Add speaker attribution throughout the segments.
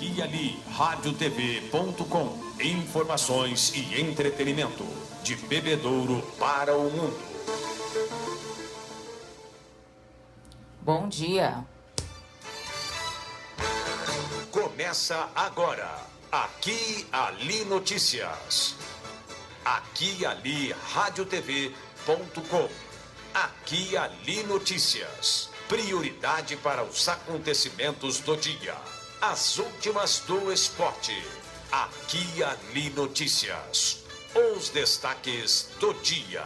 Speaker 1: Aqui e Ali, radiotv.com. Informações e entretenimento. De Bebedouro para o mundo.
Speaker 2: Bom dia.
Speaker 1: Começa agora. Aqui Ali Notícias. Aqui Ali radiotv.com. Aqui Ali Notícias. Prioridade para os acontecimentos do dia. As últimas do esporte. Aqui Ali Notícias. Os destaques do dia.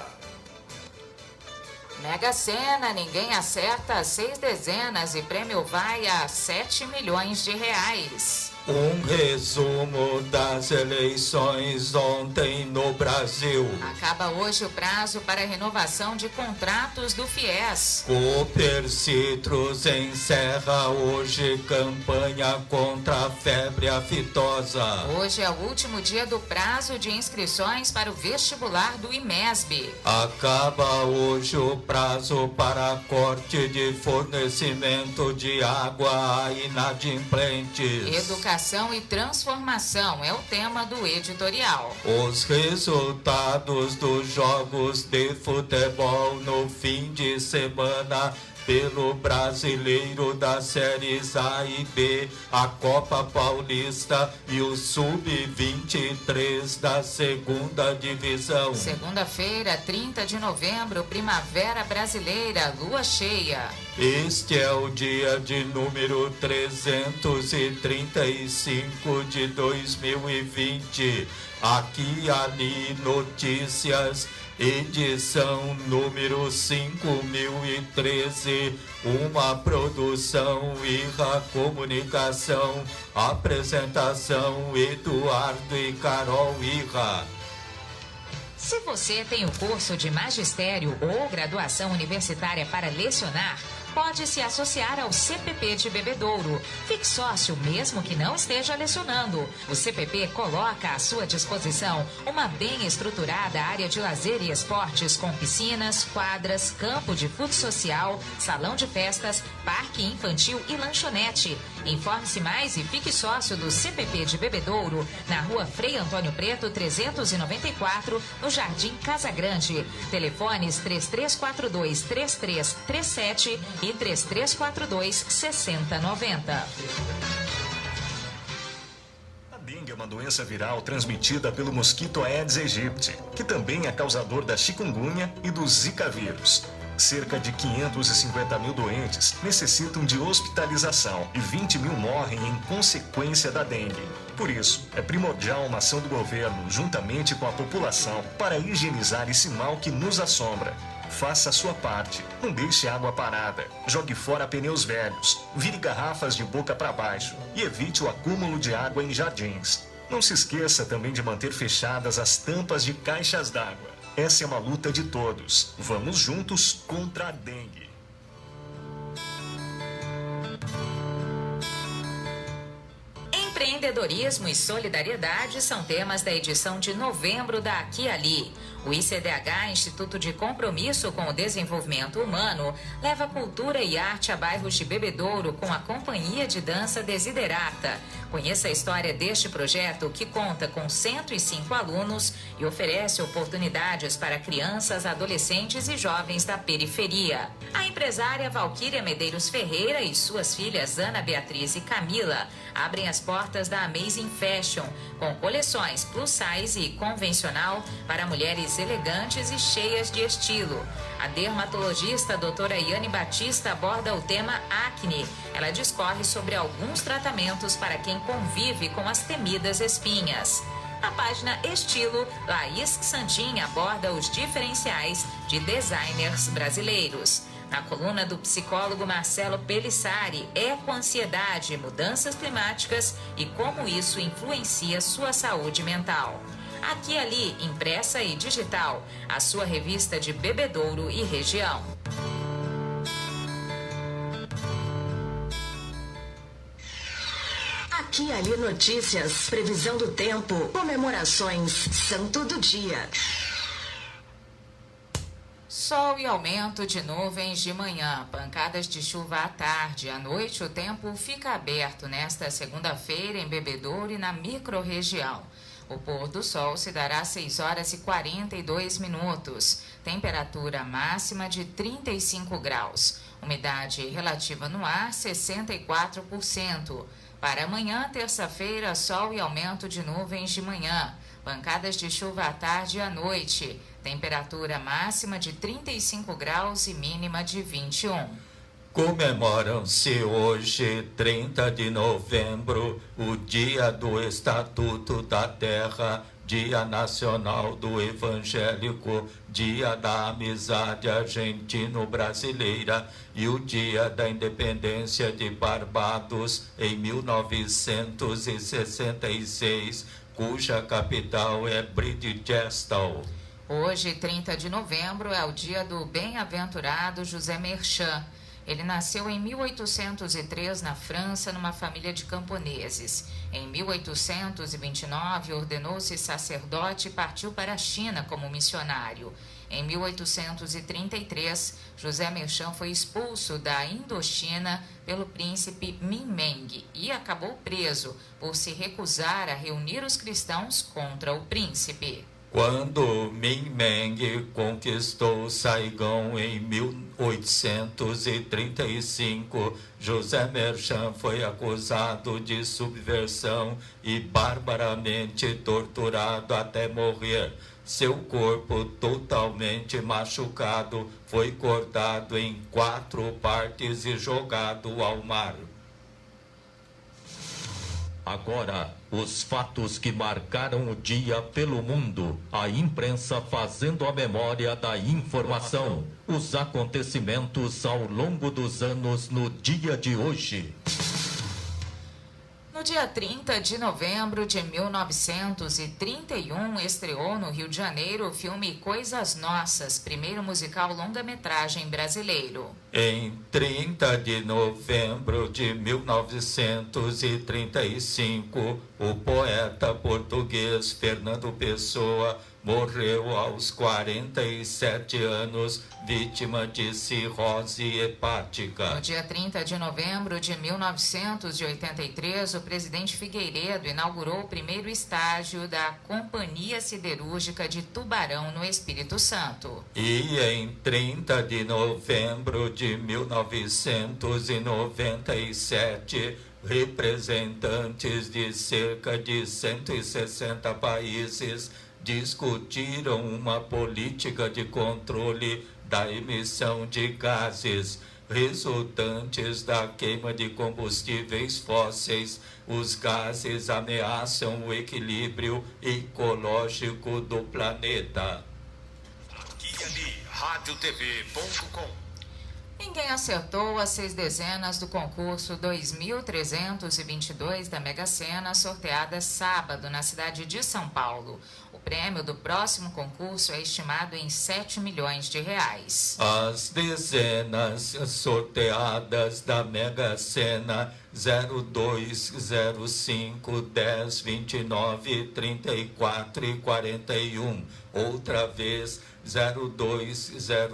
Speaker 2: Mega Sena, ninguém acerta 6 dezenas e prêmio vai a 7 milhões de reais.
Speaker 3: Um resumo das eleições ontem no Brasil.
Speaker 2: Acaba hoje o prazo para renovação de contratos do FIES.
Speaker 3: Cooper Citrus encerra hoje campanha contra a febre aftosa.
Speaker 2: Hoje é o último dia do prazo de inscrições para o vestibular do IMESB.
Speaker 3: Acaba hoje o prazo para corte de fornecimento de água a inadimplentes.
Speaker 2: Educação e transformação é o tema do editorial.
Speaker 3: Os resultados dos jogos de futebol no fim de semana pelo Brasileiro das séries A e B, a Copa Paulista e o Sub-23 da segunda divisão.
Speaker 2: Segunda-feira, 30 de novembro, Primavera Brasileira, lua cheia.
Speaker 3: Este é o dia de número 335 de 2020. Aqui Ali Notícias, edição número 5013, uma produção Irra Comunicação, apresentação Eduardo e Carol Irra.
Speaker 2: Se você tem o curso de magistério ou graduação universitária para lecionar, pode se associar ao CPP de Bebedouro. Fique sócio mesmo que não esteja lecionando. O CPP coloca à sua disposição uma bem estruturada área de lazer e esportes com piscinas, quadras, campo de futsal social, salão de festas, parque infantil e lanchonete. Informe-se mais e fique sócio do CPP de Bebedouro, na rua Frei Antônio Preto, 394, no Jardim Casa Grande. Telefones 3342-3337 e 3342-6090.
Speaker 4: A dengue é uma doença viral transmitida pelo mosquito Aedes aegypti, que também é causador da chikungunya e do Zika vírus. Cerca de 550 mil doentes necessitam de hospitalização e 20 mil morrem em consequência da dengue. Por isso, é primordial uma ação do governo, juntamente com a população, para higienizar esse mal que nos assombra. Faça a sua parte. Não deixe água parada. Jogue fora pneus velhos. Vire garrafas de boca para baixo. E evite o acúmulo de água em jardins. Não se esqueça também de manter fechadas as tampas de caixas d'água. Essa é uma luta de todos. Vamos juntos contra a dengue.
Speaker 2: Empreendedorismo e solidariedade são temas da edição de novembro da Aqui e Ali. O ICDH, Instituto de Compromisso com o Desenvolvimento Humano, leva cultura e arte a bairros de Bebedouro com a Companhia de Dança Desiderata. Conheça a história deste projeto, que conta com 105 alunos e oferece oportunidades para crianças, adolescentes e jovens da periferia. A empresária Valquíria Medeiros Ferreira e suas filhas Ana Beatriz e Camila abrem as portas da Amazing Fashion, com coleções plus size e convencional para mulheres elegantes e cheias de estilo. A dermatologista doutora Yane Batista aborda o tema acne. Ela discorre sobre alguns tratamentos para quem convive com as temidas espinhas. Na página Estilo, Laís Santin aborda os diferenciais de designers brasileiros. Na coluna do psicólogo Marcelo Pelissari, ecoansiedade, mudanças climáticas e como isso influencia sua saúde mental. Aqui e Ali, impressa e digital, a sua revista de Bebedouro e região.
Speaker 5: Aqui e Ali Notícias, previsão do tempo, comemorações, santo do dia.
Speaker 2: Sol e aumento de nuvens de manhã, pancadas de chuva à tarde. À noite, o tempo fica aberto nesta segunda-feira em Bebedouro e na microrregião. O pôr do sol se dará às 6 horas e 42 minutos. Temperatura máxima de 35 graus. Umidade relativa no ar, 64%. Para amanhã, terça-feira, sol e aumento de nuvens de manhã. Pancadas de chuva à tarde e à noite. Temperatura máxima de 35 graus e mínima de 21.
Speaker 3: Comemoram-se hoje, 30 de novembro, o Dia do Estatuto da Terra, Dia Nacional do Evangélico, Dia da Amizade Argentino-Brasileira e o Dia da Independência de Barbados em 1966, cuja capital é Bridgestone.
Speaker 2: Hoje, 30 de novembro, é o dia do bem-aventurado José Merchan. Ele nasceu em 1803 na França, numa família de camponeses. Em 1829, ordenou-se sacerdote e partiu para a China como missionário. Em 1833, José Merchan foi expulso da Indochina pelo príncipe Minh Meng e acabou preso por se recusar a reunir os cristãos contra o príncipe.
Speaker 3: Quando Minh Meng conquistou Saigão em 1835, José Merchan foi acusado de subversão e barbaramente torturado até morrer. Seu corpo, totalmente machucado, foi cortado em 4 partes e jogado ao mar.
Speaker 6: Agora, os fatos que marcaram o dia pelo mundo, a imprensa fazendo a memória da informação, os acontecimentos ao longo dos anos no dia de hoje.
Speaker 2: No dia 30 de novembro de 1931, estreou no Rio de Janeiro o filme Coisas Nossas, primeiro musical longa-metragem brasileiro.
Speaker 3: Em 30 de novembro de 1935, o poeta português Fernando Pessoa morreu aos 47 anos, vítima de cirrose hepática.
Speaker 2: No dia 30 de novembro de 1983, o presidente Figueiredo inaugurou o primeiro estágio da Companhia Siderúrgica de Tubarão, no Espírito Santo.
Speaker 3: E em 30 de novembro de 1997, representantes de cerca de 160 países discutiram uma política de controle da emissão de gases resultantes da queima de combustíveis fósseis. Os gases ameaçam o equilíbrio ecológico do planeta.
Speaker 1: Aqui e ali, radiotv.com.
Speaker 2: Ninguém acertou as 6 dezenas do concurso 2.322 da Mega Sena, sorteada sábado na cidade de São Paulo. O prêmio do próximo concurso é estimado em 7 milhões de reais.
Speaker 3: As dezenas sorteadas da Mega Sena 02, 05, 10, 29, 34 e 41. Outra vez 02,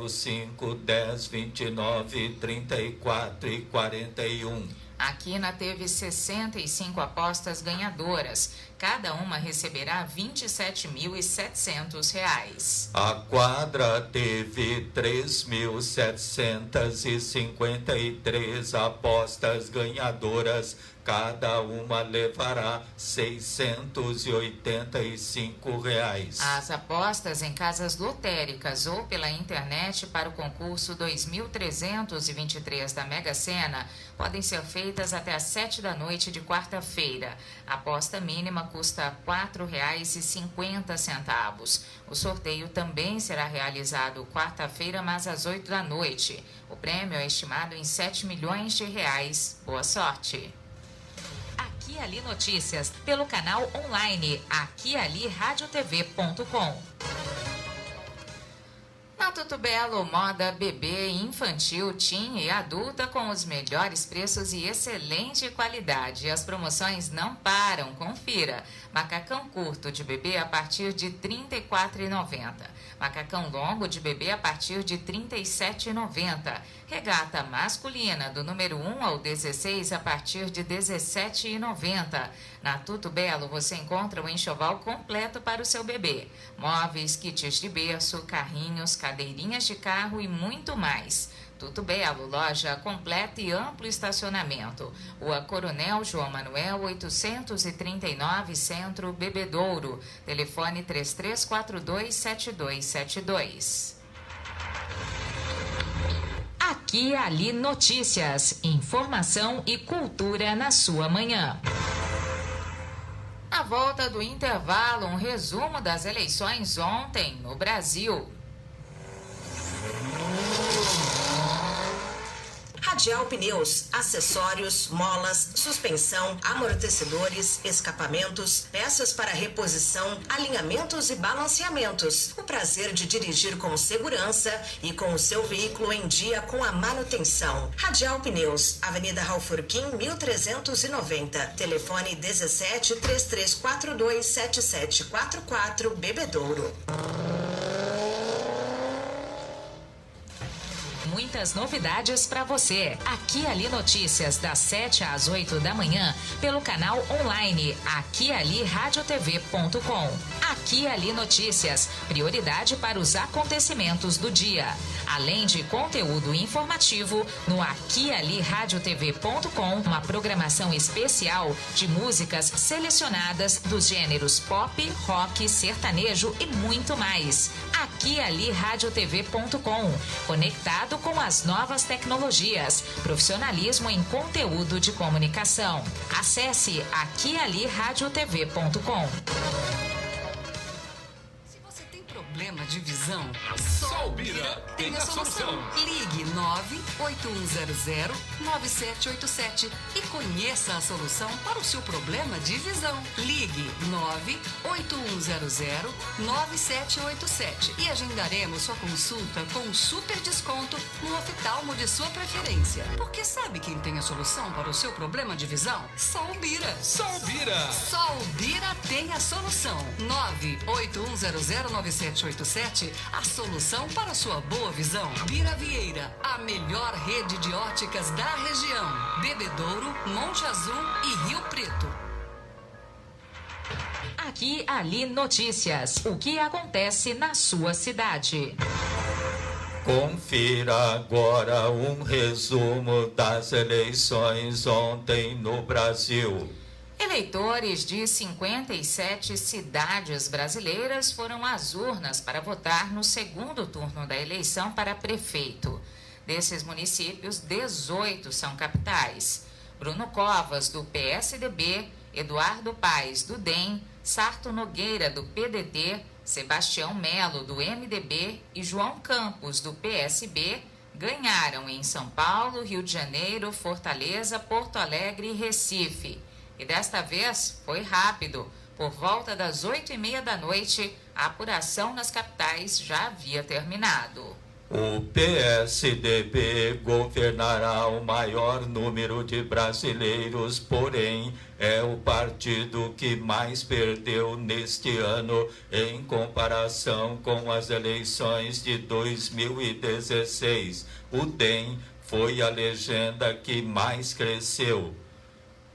Speaker 3: 05, 10, 29, 34 e 41.
Speaker 2: A Quina teve 65 apostas ganhadoras. Cada uma receberá R$ 27.700.
Speaker 3: A quadra teve 3.753 apostas ganhadoras. Cada uma levará R$ 685.
Speaker 2: As apostas em casas lotéricas ou pela internet para o concurso 2.323 da Mega Sena podem ser feitas até às 7 da noite de quarta-feira. A aposta mínima custa R$ 4,50. O sorteio também será realizado quarta-feira, mas às 8 da noite. O prêmio é estimado em 7 milhões de reais. Boa sorte! Aqui Ali Notícias, pelo canal online Aqui Ali Radiotv.com. Na Tudo Belo, moda bebê, infantil, teen e adulta com os melhores preços e excelente qualidade. As promoções não param, confira. Macacão curto de bebê a partir de R$ 34,90. Macacão longo de bebê a partir de R$ 37,90. Regata masculina do número 1 ao 16 a partir de R$ 17,90. Na Tudo Belo você encontra o enxoval completo para o seu bebê. Móveis, kits de berço, carrinhos, cadeirinhas de carro e muito mais. Tudo Belo, loja completa e amplo estacionamento. Rua Coronel João Manuel, 839, Centro, Bebedouro. Telefone 3342-7272. Aqui e Ali Notícias. Informação e cultura na sua manhã. Na volta do intervalo, um resumo das eleições ontem no Brasil.
Speaker 5: Radial Pneus, acessórios, molas, suspensão, amortecedores, escapamentos, peças para reposição, alinhamentos e balanceamentos. O prazer de dirigir com segurança e com o seu veículo em dia com a manutenção. Radial Pneus, Avenida Ralph Urquim, 1390. Telefone 17 3342 7744, Bebedouro.
Speaker 2: Muitas novidades para você. Aqui e Ali Notícias, das 7 às 8 da manhã, pelo canal online aquialiradiotv.com. Aqui e Ali Notícias, prioridade para os acontecimentos do dia. Além de conteúdo informativo, no aquialiradiotv.com, uma programação especial de músicas selecionadas dos gêneros pop, rock, sertanejo e muito mais. aquialiradiotv.com, conectado com as novas tecnologias, profissionalismo em conteúdo de comunicação. Acesse aquialiradiotv.com.
Speaker 7: Se você tem problema de visão, só o Bira tem a solução. Ligue 98100-9787 e conheça a solução para o seu problema de visão. Ligue 98100-9787 e agendaremos sua consulta com um super desconto no oftalmo de sua preferência. Porque sabe quem tem a solução para o seu problema de visão? Só o Bira.
Speaker 8: Só o Bira.
Speaker 7: Só o Bira tem a solução. 98100-9787, a solução para a sua boa visão. Bira Vieira, a melhor rede de óticas da região. Bebedouro, Monte Azul e Rio Preto.
Speaker 2: Aqui Ali Notícias. O que acontece na sua cidade?
Speaker 3: Confira agora um resumo das eleições ontem no Brasil.
Speaker 2: Eleitores de 57 cidades brasileiras foram às urnas para votar no segundo turno da eleição para prefeito. Desses municípios, 18 são capitais. Bruno Covas, do PSDB, Eduardo Paes, do DEM, Sarto Nogueira, do PDT, Sebastião Melo, do MDB e João Campos, do PSB, ganharam em São Paulo, Rio de Janeiro, Fortaleza, Porto Alegre e Recife. E desta vez foi rápido. Por volta das 8h30 da noite, a apuração nas capitais já havia terminado.
Speaker 3: O PSDB governará o maior número de brasileiros, porém é o partido que mais perdeu neste ano em comparação com as eleições de 2016. O DEM foi a legenda que mais cresceu.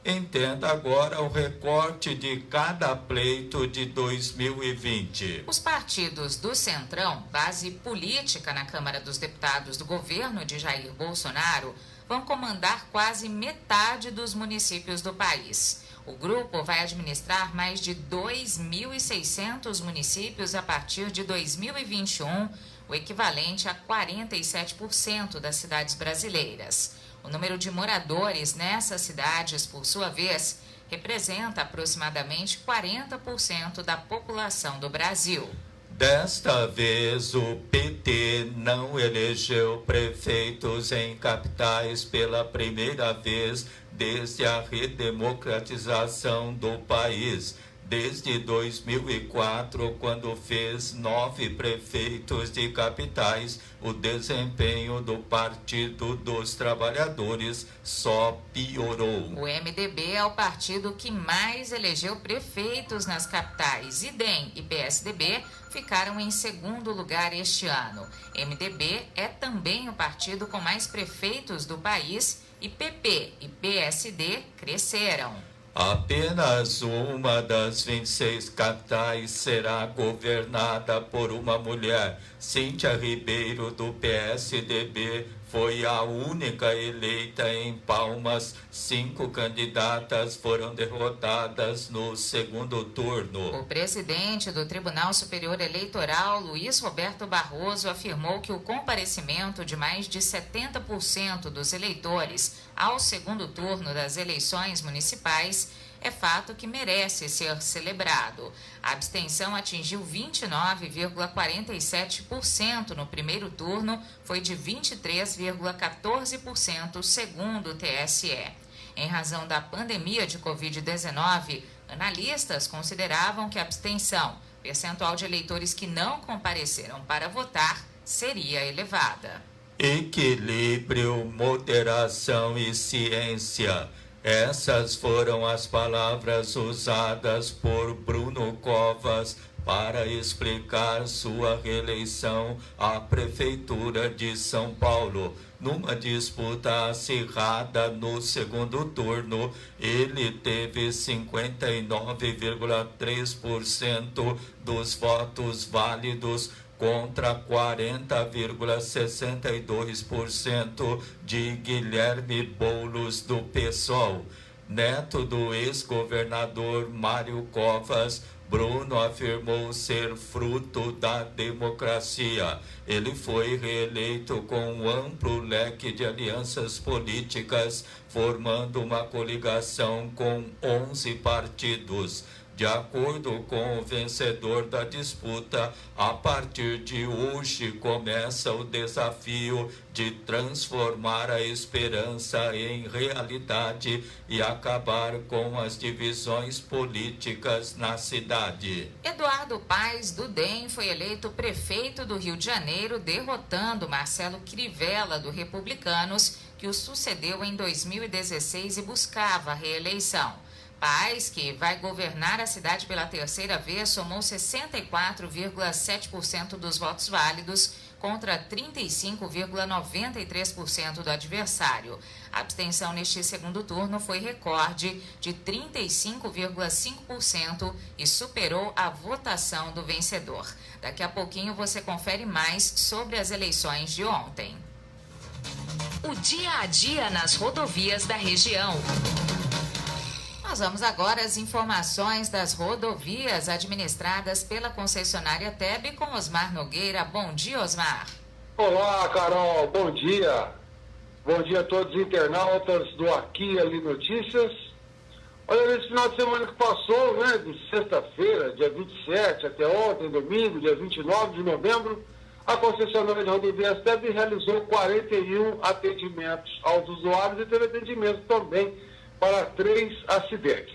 Speaker 3: Entenda agora o recorte de cada pleito de 2020.
Speaker 2: Os partidos do Centrão, base política na Câmara dos Deputados do governo de Jair Bolsonaro, vão comandar quase metade dos municípios do país. O grupo vai administrar mais de 2.600 municípios a partir de 2021, o equivalente a 47% das cidades brasileiras. O número de moradores nessas cidades, por sua vez, representa aproximadamente 40% da população do Brasil.
Speaker 3: Desta vez, o PT não elegeu prefeitos em capitais pela primeira vez desde a redemocratização do país. desde 2004, quando fez 9 prefeitos de capitais, o desempenho do Partido dos Trabalhadores só piorou.
Speaker 2: O MDB é o partido que mais elegeu prefeitos nas capitais. E DEM e PSDB ficaram em segundo lugar este ano. MDB é também o partido com mais prefeitos do país e PP e PSD cresceram.
Speaker 3: Apenas uma das 26 capitais será governada por uma mulher. Cíntia Ribeiro, do PSDB, foi a única eleita em Palmas. 5 candidatas foram derrotadas no segundo turno.
Speaker 2: O presidente do Tribunal Superior Eleitoral, Luiz Roberto Barroso, afirmou que o comparecimento de mais de 70% dos eleitores ao segundo turno das eleições municipais é fato que merece ser celebrado. A abstenção atingiu 29,47% no primeiro turno, foi de 23,14% segundo o TSE. Em razão da pandemia de Covid-19, analistas consideravam que a abstenção, percentual de eleitores que não compareceram para votar, seria elevada.
Speaker 3: Equilíbrio, moderação e ciência. Essas foram as palavras usadas por Bruno Covas para explicar sua reeleição à Prefeitura de São Paulo. Numa disputa acirrada no segundo turno, ele teve 59,3% dos votos válidos contra 40,62% de Guilherme Boulos, do PSOL. Neto do ex-governador Mário Covas, Bruno afirmou ser fruto da democracia. Ele foi reeleito com um amplo leque de alianças políticas, formando uma coligação com 11 partidos. De acordo com o vencedor da disputa, a partir de hoje começa o desafio de transformar a esperança em realidade e acabar com as divisões políticas na cidade.
Speaker 2: Eduardo Paes, do DEM, foi eleito prefeito do Rio de Janeiro, derrotando Marcelo Crivella, do Republicanos, que o sucedeu em 2016 e buscava a reeleição. Paes, que vai governar a cidade pela terceira vez, somou 64,7% dos votos válidos contra 35,93% do adversário. A abstenção neste segundo turno foi recorde de 35,5% e superou a votação do vencedor. Daqui a pouquinho você confere mais sobre as eleições de ontem. O dia a dia nas rodovias da região. Nós vamos agora às informações das rodovias administradas pela concessionária TEB com Osmar Nogueira. Bom dia, Osmar.
Speaker 8: Olá, Carol. Bom dia. Bom dia a todos os internautas do Aqui e Ali Notícias. Olha, nesse final de semana que passou, né, de sexta-feira, dia 27, até ontem, domingo, dia 29 de novembro, a concessionária de rodovias TEB realizou 41 atendimentos aos usuários e teve atendimento também para 3 acidentes.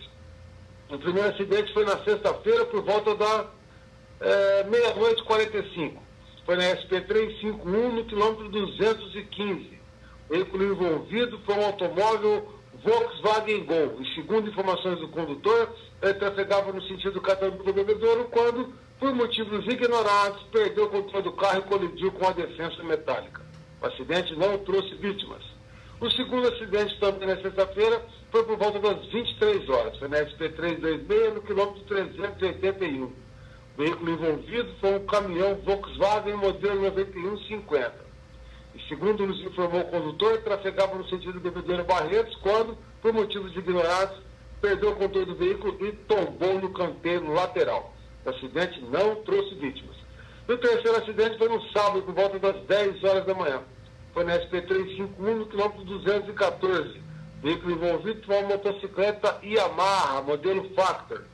Speaker 8: O primeiro acidente foi na sexta-feira, por volta da meia-noite e 45. Foi na SP-351, no quilômetro 215. O veículo envolvido foi um automóvel Volkswagen Gol. E segundo informações do condutor, ele trafegava no sentido Catanduva do Bebedouro quando, por motivos ignorados, perdeu o controle do carro e colidiu com a defensa metálica. O acidente não trouxe vítimas. O segundo acidente, também na sexta-feira, foi por volta das 23 horas. Foi na SP-326, no quilômetro 381. O veículo envolvido foi um caminhão Volkswagen modelo 9150. E segundo nos informou o condutor, trafegava no sentido Bebedouro Barretos quando, por motivos ignorados, perdeu o controle do veículo e tombou no canteiro lateral. O acidente não trouxe vítimas. E o terceiro acidente foi no sábado, por volta das 10 horas da manhã. Foi na SP-351, no quilômetro 214. O veículo envolvido foi uma motocicleta Yamaha, modelo Factor.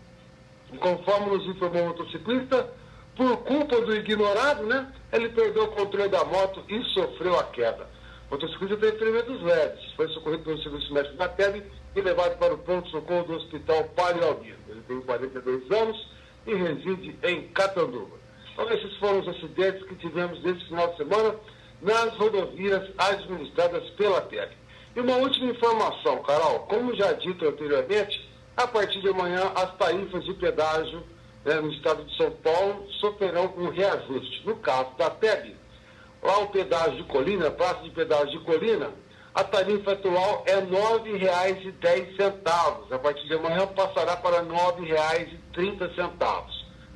Speaker 8: E conforme nos informou o motociclista, por culpa do ignorado, né, ele perdeu o controle da moto e sofreu a queda. O motociclista teve ferimentos leves, foi socorrido pelo serviço médico da TEB e levado para o pronto-socorro do Hospital Padre Albino. Ele tem 42 anos e reside em Catanduva. Então, esses foram os acidentes que tivemos nesse final de semana nas rodovias administradas pela TEG. E uma última informação, Carol, como já dito anteriormente, a partir de amanhã as tarifas de pedágio no estado de São Paulo sofrerão um reajuste. No caso da TEG, lá o pedágio de Colina, a praça de pedágio de Colina, a tarifa atual é R$ 9,10. A partir de amanhã passará para R$ 9,30.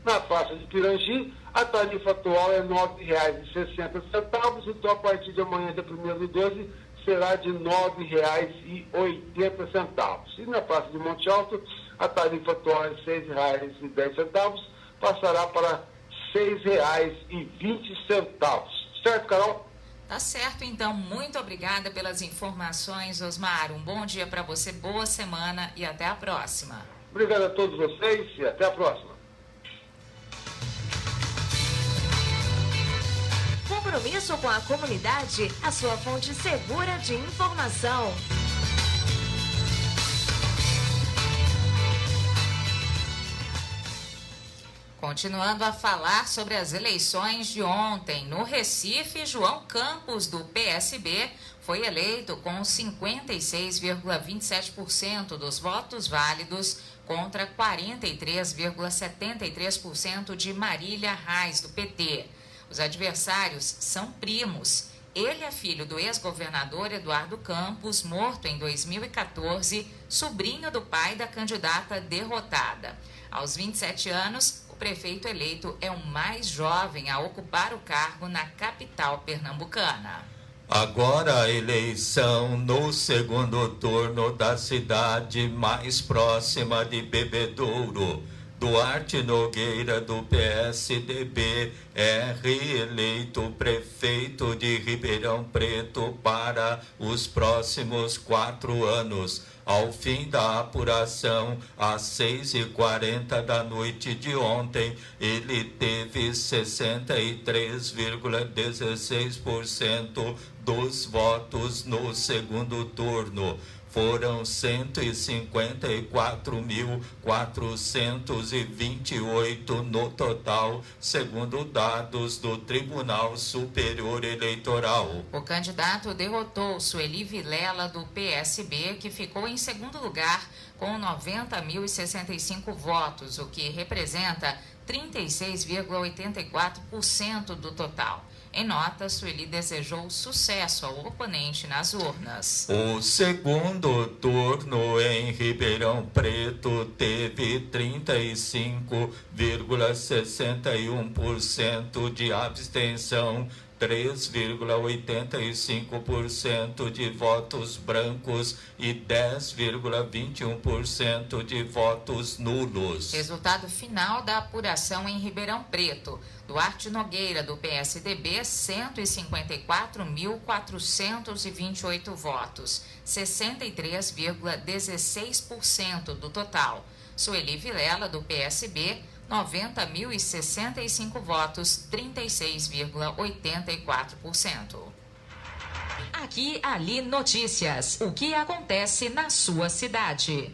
Speaker 8: Na praça de Pirangi, a tarifa atual é R$ 9,60. Então, a partir de amanhã, dia 1º/12, será de R$ 9,80. E na praça de Monte Alto, a tarifa atual é R$ 6,10. Passará para R$ 6,20. Certo, Carol?
Speaker 2: Tá certo, então. Muito obrigada pelas informações, Osmar. Um bom dia para você, boa semana e até a próxima.
Speaker 8: Obrigado a todos vocês e até a próxima.
Speaker 9: Compromisso com a comunidade, a sua fonte segura de informação.
Speaker 2: Continuando a falar sobre as eleições de ontem, no Recife, João Campos, do PSB, foi eleito com 56,27% dos votos válidos contra 43,73% de Marília Reis, do PT. Os adversários são primos. Ele é filho do ex-governador Eduardo Campos, morto em 2014, sobrinho do pai da candidata derrotada. Aos 27 anos, o prefeito eleito é o mais jovem a ocupar o cargo na capital pernambucana.
Speaker 3: Agora a eleição no segundo turno da cidade mais próxima de Bebedouro. Duarte Nogueira, do PSDB, é reeleito prefeito de Ribeirão Preto para os próximos 4 anos. Ao fim da apuração, às 6h40 da noite de ontem, ele teve 63,16% dos votos no segundo turno. Foram 154.428 no total, segundo dados do Tribunal Superior Eleitoral.
Speaker 2: O candidato derrotou Sueli Vilela, do PSB, que ficou em segundo lugar com 90.065 votos, o que representa 36,84% do total. Em nota, Sueli desejou sucesso ao oponente nas urnas.
Speaker 3: O segundo turno em Ribeirão Preto teve 35,61% de abstenção, 3,85% de votos brancos e 10,21% de votos nulos.
Speaker 2: Resultado final da apuração em Ribeirão Preto. Duarte Nogueira, do PSDB, 154.428 votos, 63,16% do total. Sueli Vilela, do PSB, 90.065 votos, 36,84%. Aqui, ali, notícias. O que acontece na sua cidade?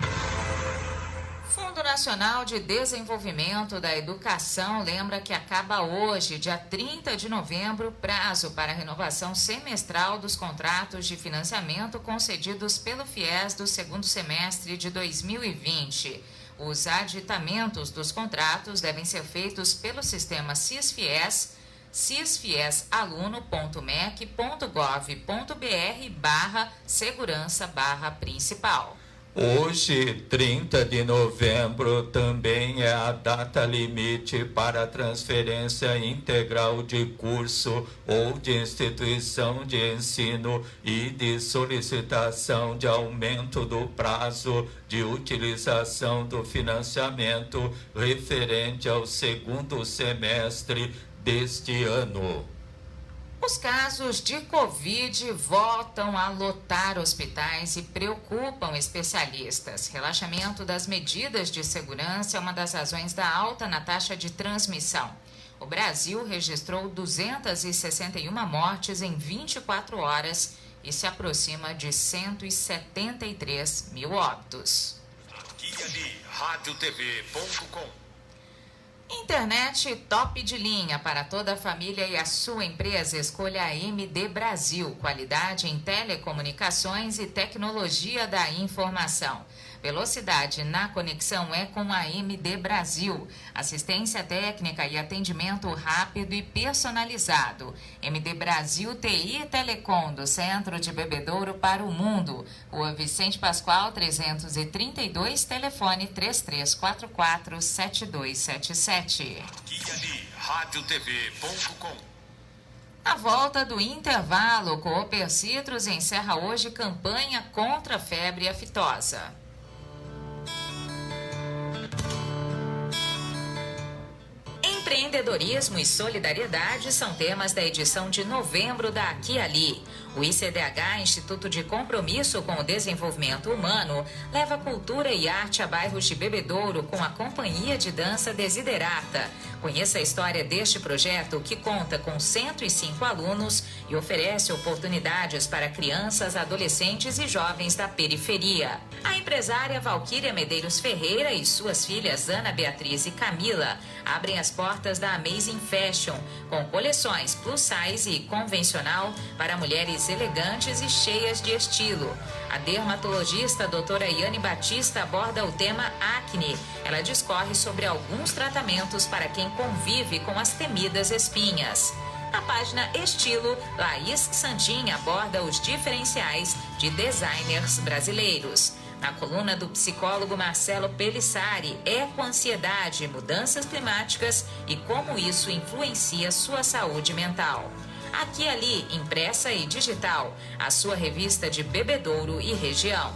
Speaker 2: Fundo Nacional de Desenvolvimento da Educação lembra que acaba hoje, dia 30 de novembro, prazo para renovação semestral dos contratos de financiamento concedidos pelo FIES do segundo semestre de 2020. Os aditamentos dos contratos devem ser feitos pelo sistema CIS-FIES, cisfiesaluno.mec.gov.br/segurança/principal.
Speaker 3: Hoje, 30 de novembro, também é a data limite para transferência integral de curso ou de instituição de ensino e de solicitação de aumento do prazo de utilização do financiamento referente ao segundo semestre deste ano.
Speaker 2: Os casos de Covid voltam a lotar hospitais e preocupam especialistas. Relaxamento das medidas de segurança é uma das razões da alta na taxa de transmissão. O Brasil registrou 261 mortes em 24 horas e se aproxima de 173 mil óbitos.
Speaker 1: Aqui e ali, radiotv.com.
Speaker 2: Internet top de linha para toda a família e a sua empresa. Escolha a MD Brasil, qualidade em telecomunicações e tecnologia da informação. Velocidade na conexão é com a MD Brasil. Assistência técnica e atendimento rápido e personalizado. MD Brasil TI e Telecom, do Centro de Bebedouro para o Mundo. Rua Vicente Pascoal, 332, telefone 3344-7277.
Speaker 1: Aqui e ali, radiotv.com.
Speaker 2: Na volta do intervalo, Cooper Citrus encerra hoje campanha contra a febre aftosa. Empreendedorismo e solidariedade são temas da edição de novembro da Aqui e Ali. O ICDH, Instituto de Compromisso com o Desenvolvimento Humano, leva cultura e arte a bairros de Bebedouro com a Companhia de Dança Desiderata. Conheça a história deste projeto, que conta com 105 alunos e oferece oportunidades para crianças, adolescentes e jovens da periferia. A empresária Valquíria Medeiros Ferreira e suas filhas Ana Beatriz e Camila abrem as portas da Amazing Fashion, com coleções plus size e convencional para mulheres elegantes e cheias de estilo. A dermatologista doutora Iane Batista aborda o tema acne. Ela discorre sobre alguns tratamentos para quem convive com as temidas espinhas. Na página Estilo, Laís Santin aborda os diferenciais de designers brasileiros. Na coluna do psicólogo Marcelo Pelissari, ecoansiedade, mudanças climáticas e como isso influencia sua saúde mental. Aqui e Ali, impressa e digital, a sua revista de Bebedouro e região.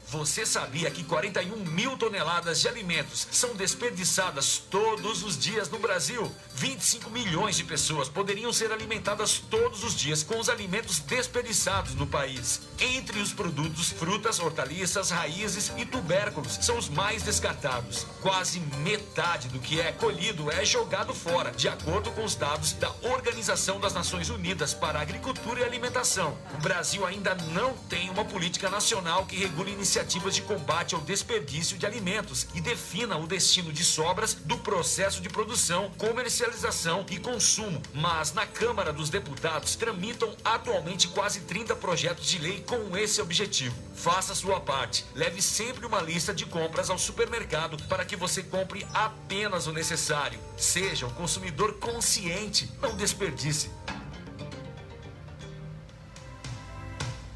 Speaker 10: Você sabia que 41 mil toneladas de alimentos são desperdiçadas todos os dias no Brasil? 25 milhões de pessoas poderiam ser alimentadas todos os dias com os alimentos desperdiçados no país. Entre os produtos, frutas, hortaliças, raízes e tubérculos são os mais descartados. Quase metade do que é colhido é jogado fora, de acordo com os dados da Organização das Nações Unidas para a Agricultura e Alimentação. O Brasil ainda não tem uma política nacional que regule iniciativas de combate ao desperdício de alimentos e defina o destino de sobras do processo de produção, comercialização e consumo. Mas na Câmara dos Deputados tramitam atualmente quase 30 projetos de lei com esse objetivo. Faça sua parte. Leve sempre uma lista de compras ao supermercado para que você compre apenas o necessário. Seja um consumidor consciente. Não desperdice.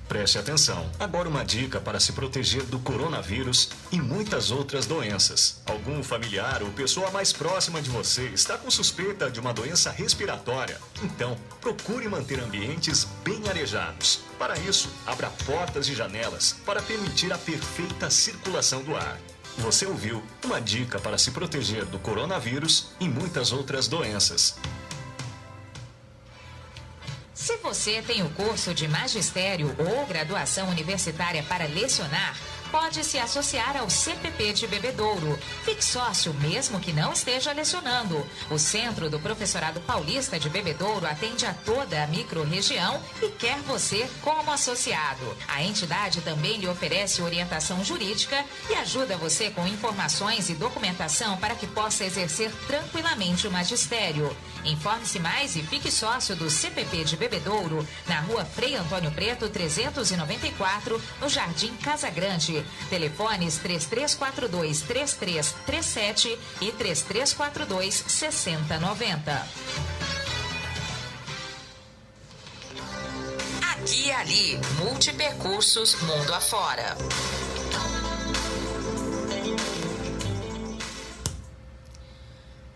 Speaker 4: Preste atenção. Agora uma dica para se proteger do coronavírus e muitas outras doenças. Algum familiar ou pessoa mais próxima de você está com suspeita de uma doença respiratória? Então, procure manter ambientes bem arejados. Para isso, abra portas e janelas para permitir a perfeita circulação do ar. Você ouviu uma dica para se proteger do coronavírus e muitas outras doenças.
Speaker 2: Se você tem o curso de magistério ou graduação universitária para lecionar, pode se associar ao CPP de Bebedouro. Fique sócio mesmo que não esteja lecionando. O Centro do Professorado Paulista de Bebedouro atende a toda a microrregião e quer você como associado. A entidade também lhe oferece orientação jurídica e ajuda você com informações e documentação para que possa exercer tranquilamente o magistério. Informe-se mais e fique sócio do CPP de Bebedouro, na Rua Frei Antônio Preto, 394, no Jardim Casa Grande. Telefones 3342-3337 e 3342-6090. Aqui e Ali, multipercursos mundo afora.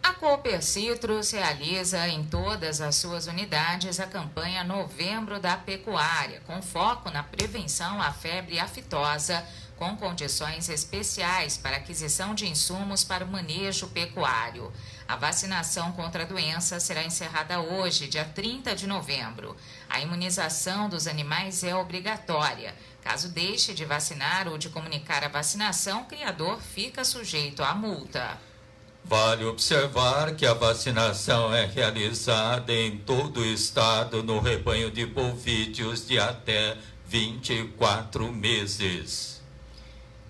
Speaker 2: A Cooper Citrus realiza em todas as suas unidades a campanha Novembro da Pecuária, com foco na prevenção à febre aftosa, com condições especiais para aquisição de insumos para o manejo pecuário. A vacinação contra a doença será encerrada hoje, dia 30 de novembro. A imunização dos animais é obrigatória. Caso deixe de vacinar ou de comunicar a vacinação, o criador fica sujeito à multa.
Speaker 3: Vale observar que a vacinação é realizada em todo o estado no rebanho de bovídeos de até 24 meses.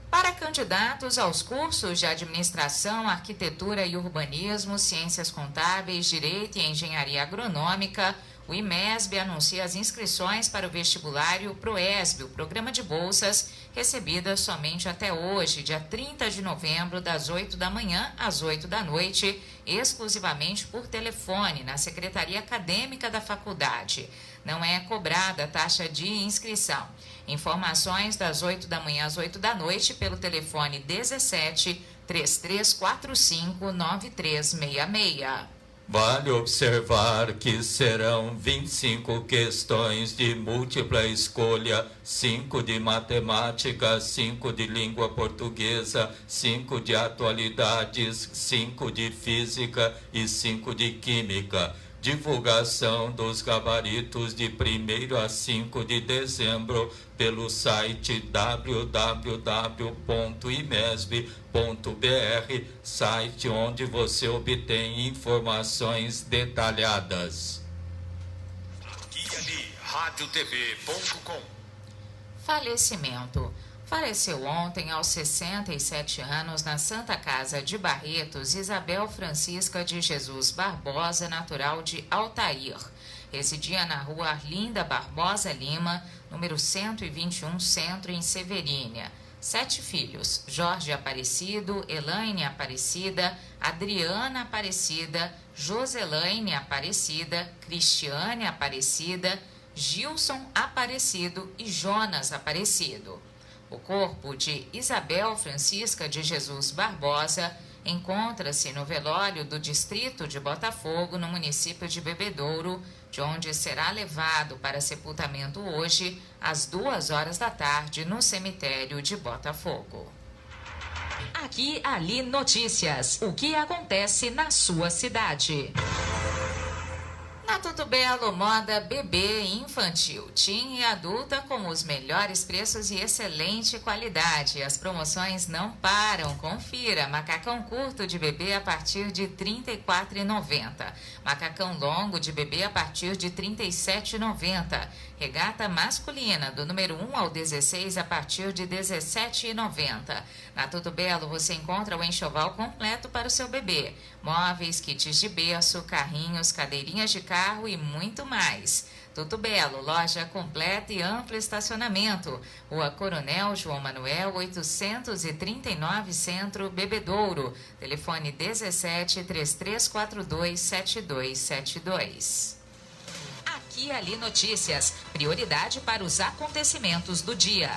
Speaker 2: Para candidatos aos cursos de Administração, Arquitetura e Urbanismo, Ciências Contábeis, Direito e Engenharia Agronômica, o IMESB anuncia as inscrições para o vestibular e o PROESB, o Programa de Bolsas, recebidas somente até hoje, dia 30 de novembro, das 8 da manhã às 8 da noite, exclusivamente por telefone, na Secretaria Acadêmica da Faculdade. Não é cobrada a taxa de inscrição. Informações das 8 da manhã às 8 da noite pelo telefone 17 3345 9366.
Speaker 3: Vale observar que serão 25 questões de múltipla escolha, 5 de matemática, 5 de língua portuguesa, 5 de atualidades, 5 de física e 5 de química. Divulgação dos gabaritos de 1º a 5 de dezembro pelo site www.imesb.br, site onde você obtém informações detalhadas.
Speaker 1: guiali.radiotv.com.
Speaker 2: Falecimento. Faleceu ontem, aos 67 anos, na Santa Casa de Barretos, Isabel Francisca de Jesus Barbosa, natural de Altair. Residia na rua Arlinda Barbosa Lima, número 121, Centro, em Severínia. 7 filhos: Jorge Aparecido, Elaine Aparecida, Adriana Aparecida, Joselaine Aparecida, Cristiane Aparecida, Gilson Aparecido e Jonas Aparecido. O corpo de Isabel Francisca de Jesus Barbosa encontra-se no velório do distrito de Botafogo, no município de Bebedouro, de onde será levado para sepultamento hoje, às 2 da tarde, no cemitério de Botafogo. Aqui, ali, notícias. O que acontece na sua cidade? Na Tudo Belo, moda bebê e infantil, teen e adulta com os melhores preços e excelente qualidade. As promoções não param, confira. Macacão curto de bebê a partir de R$ 34,90. Macacão longo de bebê a partir de R$ 37,90. Regata masculina do número 1 ao 16 a partir de R$ 17,90. Na Tudo Belo você encontra o enxoval completo para o seu bebê. Móveis, kits de berço, carrinhos, cadeirinhas de carro e muito mais. Tudo Belo, loja completa e amplo estacionamento. Rua Coronel João Manuel, 839 Centro, Bebedouro. Telefone 17 3342 7272. Aqui ali notícias. Prioridade para os acontecimentos do dia.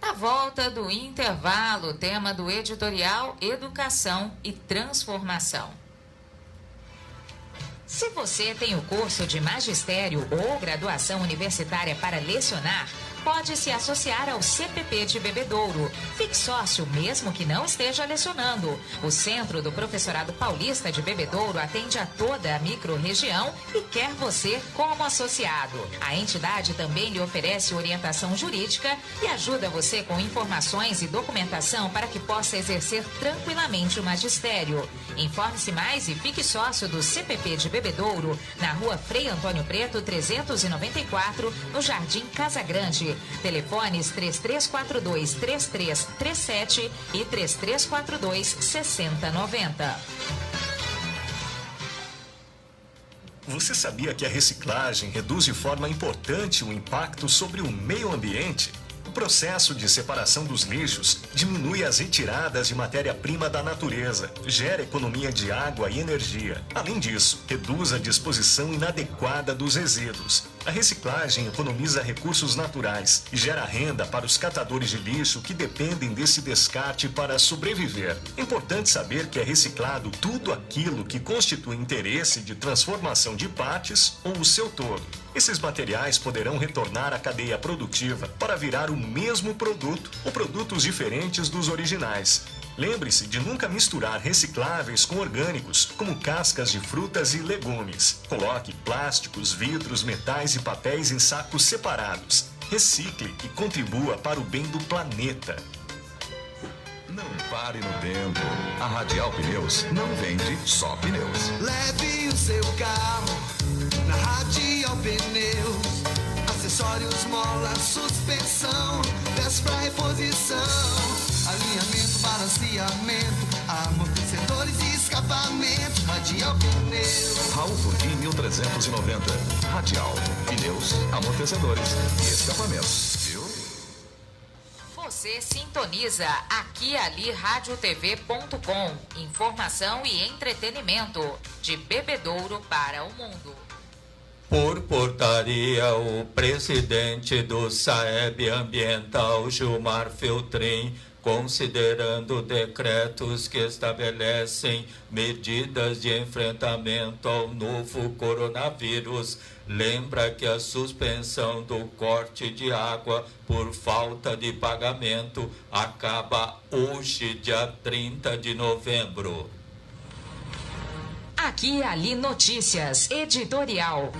Speaker 2: Na volta do intervalo, tema do editorial: Educação e Transformação. Se você tem o curso de magistério ou graduação universitária para lecionar, pode se associar ao CPP de Bebedouro. Fique sócio mesmo que não esteja lecionando. O Centro do Professorado Paulista de Bebedouro atende a toda a microrregião e quer você como associado. A entidade também lhe oferece orientação jurídica e ajuda você com informações e documentação para que possa exercer tranquilamente o magistério. Informe-se mais e fique sócio do CPP de Bebedouro, na rua Frei Antônio Preto, 394, no Jardim Casa Grande. Telefones 3342-3337 e 3342-6090.
Speaker 4: Você sabia que a reciclagem reduz de forma importante o impacto sobre o meio ambiente? O processo de separação dos lixos diminui as retiradas de matéria-prima da natureza, gera economia de água e energia. Além disso, reduz a disposição inadequada dos resíduos. A reciclagem economiza recursos naturais e gera renda para os catadores de lixo que dependem desse descarte para sobreviver. É importante saber que é reciclado tudo aquilo que constitui interesse de transformação de partes ou o seu todo. Esses materiais poderão retornar à cadeia produtiva para virar o mesmo produto ou produtos diferentes dos originais. Lembre-se de nunca misturar recicláveis com orgânicos, como cascas de frutas e legumes. Coloque plásticos, vidros, metais e papéis em sacos separados. Recicle e contribua para o bem do planeta.
Speaker 11: Não pare no tempo. A Radial Pneus não vende só pneus.
Speaker 12: Leve o seu carro na Radial Pneus. Acessórios, mola, suspensão, peças pra reposição, alinhamento, balanceamento, amortecedores e escapamento. Radial Pneus.
Speaker 11: Raul Furquim 1390. Radial Pneus, amortecedores e escapamentos.
Speaker 2: Você sintoniza aqui e ali radiotv.com. Informação e entretenimento de Bebedouro para o mundo.
Speaker 3: Por portaria, o presidente do SAEB Ambiental, Gilmar Feltrin, considerando decretos que estabelecem medidas de enfrentamento ao novo coronavírus, lembra que a suspensão do corte de água por falta de pagamento acaba hoje, dia 30 de novembro.
Speaker 2: Aqui e ali notícias, editorial.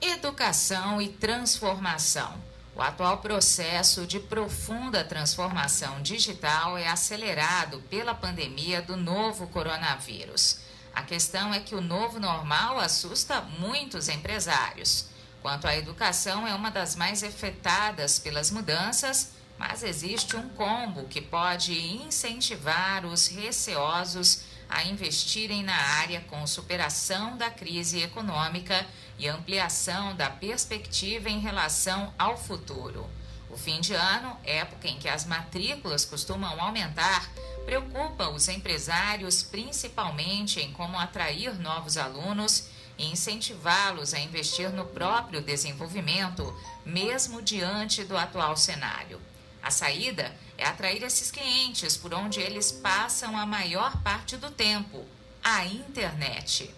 Speaker 2: Educação e transformação. O atual processo de profunda transformação digital é acelerado pela pandemia do novo coronavírus. A questão é que o novo normal assusta muitos empresários. Quanto à educação, é uma das mais afetadas pelas mudanças, mas existe um combo que pode incentivar os receosos a investirem na área com superação da crise econômica e ampliação da perspectiva em relação ao futuro. O fim de ano, época em que as matrículas costumam aumentar, preocupa os empresários principalmente em como atrair novos alunos e incentivá-los a investir no próprio desenvolvimento, mesmo diante do atual cenário. A saída é atrair esses clientes por onde eles passam a maior parte do tempo, a internet.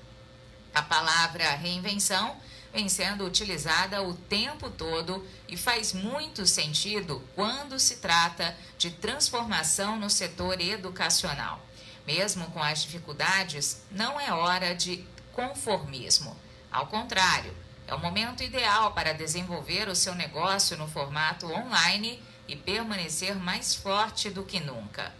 Speaker 2: A palavra reinvenção vem sendo utilizada o tempo todo e faz muito sentido quando se trata de transformação no setor educacional. Mesmo com as dificuldades, não é hora de conformismo. Ao contrário, é o momento ideal para desenvolver o seu negócio no formato online e permanecer mais forte do que nunca.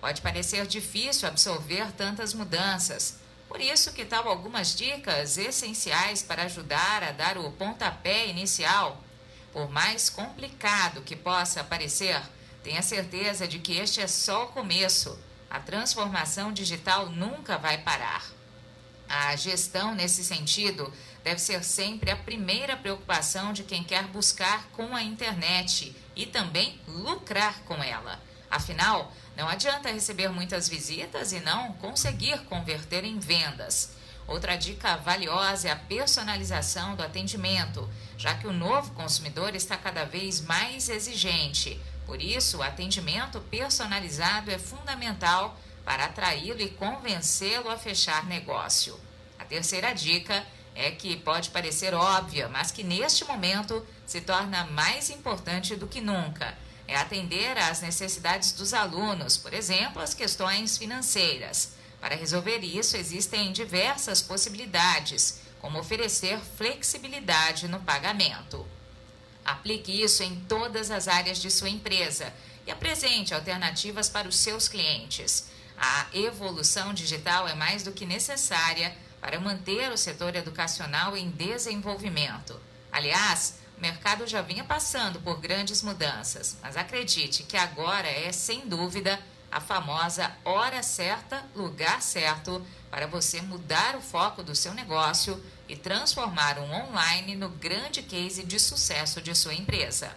Speaker 2: Pode parecer difícil absorver tantas mudanças, por isso que tal algumas dicas essenciais para ajudar a dar o pontapé inicial. Por mais complicado que possa parecer, tenha certeza de que este é só o começo. A transformação digital nunca vai parar. A gestão nesse sentido deve ser sempre a primeira preocupação de quem quer buscar com a internet e também lucrar com ela. Afinal, não adianta receber muitas visitas e não conseguir converter em vendas. Outra dica valiosa é a personalização do atendimento, já que o novo consumidor está cada vez mais exigente. Por isso, o atendimento personalizado é fundamental para atraí-lo e convencê-lo a fechar negócio. A terceira dica é que pode parecer óbvia, mas que neste momento se torna mais importante do que nunca. É atender às necessidades dos alunos, por exemplo, as questões financeiras. Para resolver isso, existem diversas possibilidades, como oferecer flexibilidade no pagamento. Aplique isso em todas as áreas de sua empresa e apresente alternativas para os seus clientes. A evolução digital é mais do que necessária para manter o setor educacional em desenvolvimento. Aliás, o mercado já vinha passando por grandes mudanças, mas acredite que agora é, sem dúvida, a famosa hora certa, lugar certo, para você mudar o foco do seu negócio e transformar um online no grande case de sucesso de sua empresa.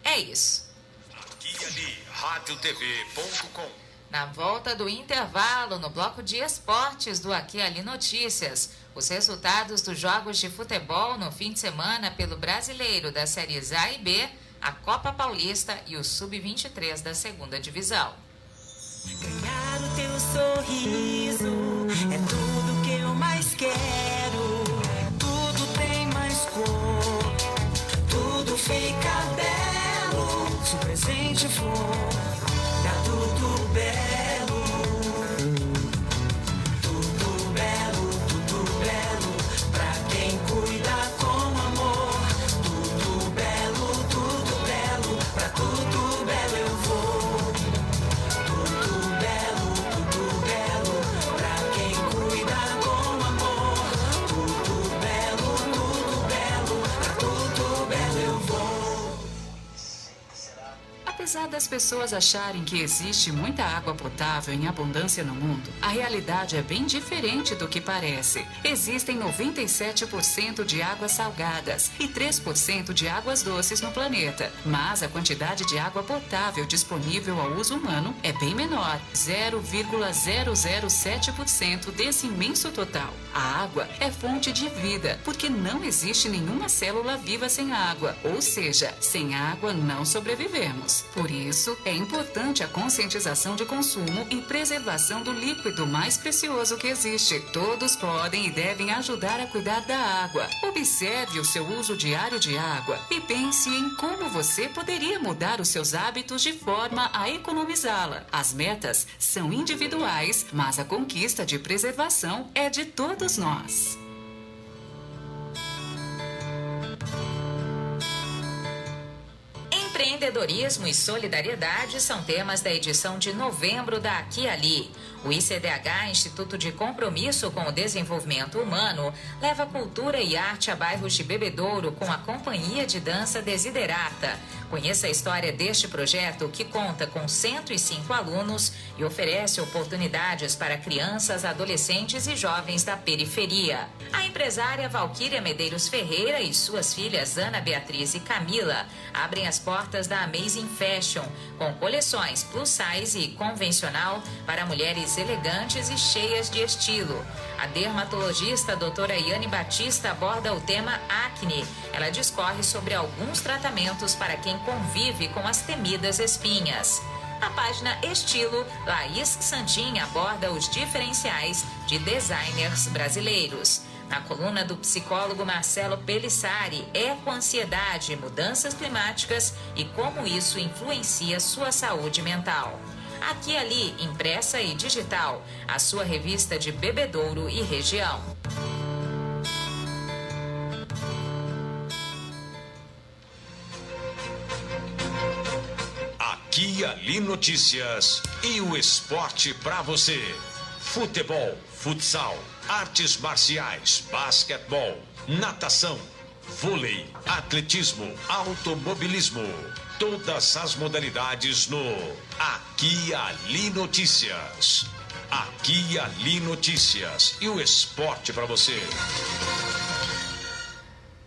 Speaker 2: É isso.
Speaker 1: Aqui e ali, radiotv.com.
Speaker 2: Na volta do intervalo, no bloco de esportes do Aqui e Ali Notícias, os resultados dos jogos de futebol no fim de semana pelo Brasileiro das séries A e B, a Copa Paulista e o Sub-23 da 2ª Divisão.
Speaker 13: Ganhar o teu sorriso é tudo que eu mais quero. Tudo tem mais cor, tudo fica belo. Se o presente for, dá tudo belo. Tudo belo, pra quem cuida com amor. Tudo belo,
Speaker 7: das pessoas acharem que existe muita água potável em abundância no mundo, a realidade é bem diferente do que parece. Existem 97% de águas salgadas e 3% de águas doces no planeta, mas a quantidade de água potável disponível ao uso humano é bem menor, 0,007% desse imenso total. A água é fonte de vida, porque não existe nenhuma célula viva sem água, ou seja, sem água não sobrevivemos. Por isso, é importante a conscientização de consumo e preservação do líquido mais precioso que existe. Todos podem e devem ajudar a cuidar da água. Observe o seu uso diário de água e pense em como você poderia mudar os seus hábitos de forma a economizá-la. As metas são individuais, mas a conquista de preservação é de todos nós.
Speaker 2: Empreendedorismo e solidariedade são temas da edição de novembro da Aqui Ali. O ICDH, Instituto de Compromisso com o Desenvolvimento Humano, leva cultura e arte a bairros de Bebedouro com a Companhia de Dança Desiderata. Conheça a história deste projeto, que conta com 105 alunos e oferece oportunidades para crianças, adolescentes e jovens da periferia. A empresária Valquíria Medeiros Ferreira e suas filhas Ana Beatriz e Camila abrem as portas da Amazing Fashion, com coleções plus size e convencional para mulheres elegantes e cheias de estilo. A dermatologista doutora Yane Batista aborda o tema acne. Ela discorre sobre alguns tratamentos para quem convive com as temidas espinhas. Na página Estilo, Laís Santin aborda os diferenciais de designers brasileiros. Na coluna do psicólogo Marcelo Pelissari, ecoansiedade, mudanças climáticas e como isso influencia sua saúde mental. Aqui Ali, impressa e digital, a sua revista de Bebedouro e região.
Speaker 1: Aqui Ali Notícias e o esporte para você. Futebol, futsal, artes marciais, basquetebol, natação, vôlei, atletismo, automobilismo. Todas as modalidades no Aqui Ali Notícias. Aqui Ali Notícias e o esporte para você.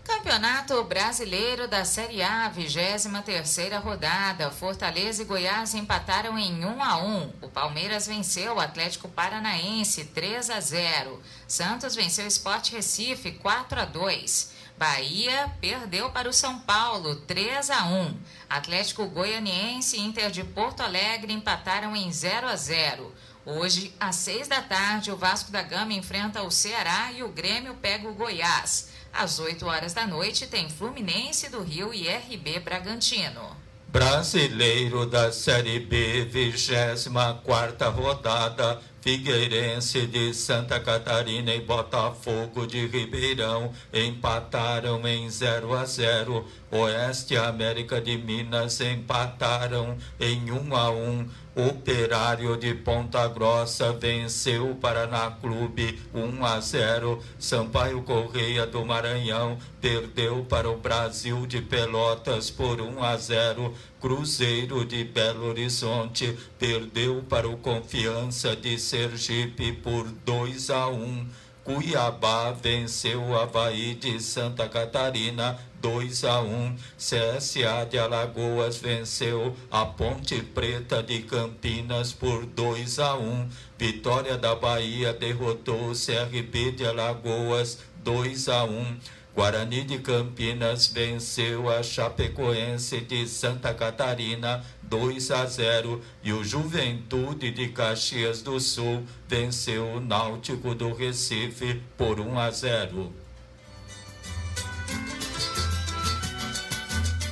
Speaker 2: Campeonato Brasileiro da Série A, 23ª rodada. Fortaleza e Goiás empataram em 1-1. O Palmeiras venceu o Atlético Paranaense 3-0. Santos venceu o Sport Recife 4-2. Bahia perdeu para o São Paulo 3-1. Atlético Goianiense e Inter de Porto Alegre empataram em 0-0. Hoje, às 6 da tarde, o Vasco da Gama enfrenta o Ceará e o Grêmio pega o Goiás. Às 8 horas da noite tem Fluminense do Rio e RB Bragantino.
Speaker 3: Brasileiro da Série B, 24ª rodada, Figueirense de Santa Catarina e Botafogo de Ribeirão empataram em 0-0. Oeste América de Minas empataram em 1-1. Operário de Ponta Grossa venceu o Paraná Clube 1-0. Sampaio Correia do Maranhão perdeu para o Brasil de Pelotas por 1-0. Cruzeiro de Belo Horizonte perdeu para o Confiança de Sergipe por 2-1. Cuiabá venceu o Avaí de Santa Catarina 2-1. CSA de Alagoas venceu a Ponte Preta de Campinas por 2-1. Vitória da Bahia derrotou o CRB de Alagoas 2-1. Guarani de Campinas venceu a Chapecoense de Santa Catarina 2-0 e o Juventude de Caxias do Sul venceu o Náutico do Recife por 1-0.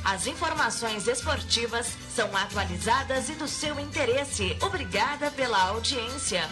Speaker 9: As informações esportivas são atualizadas e do seu interesse. Obrigada pela audiência.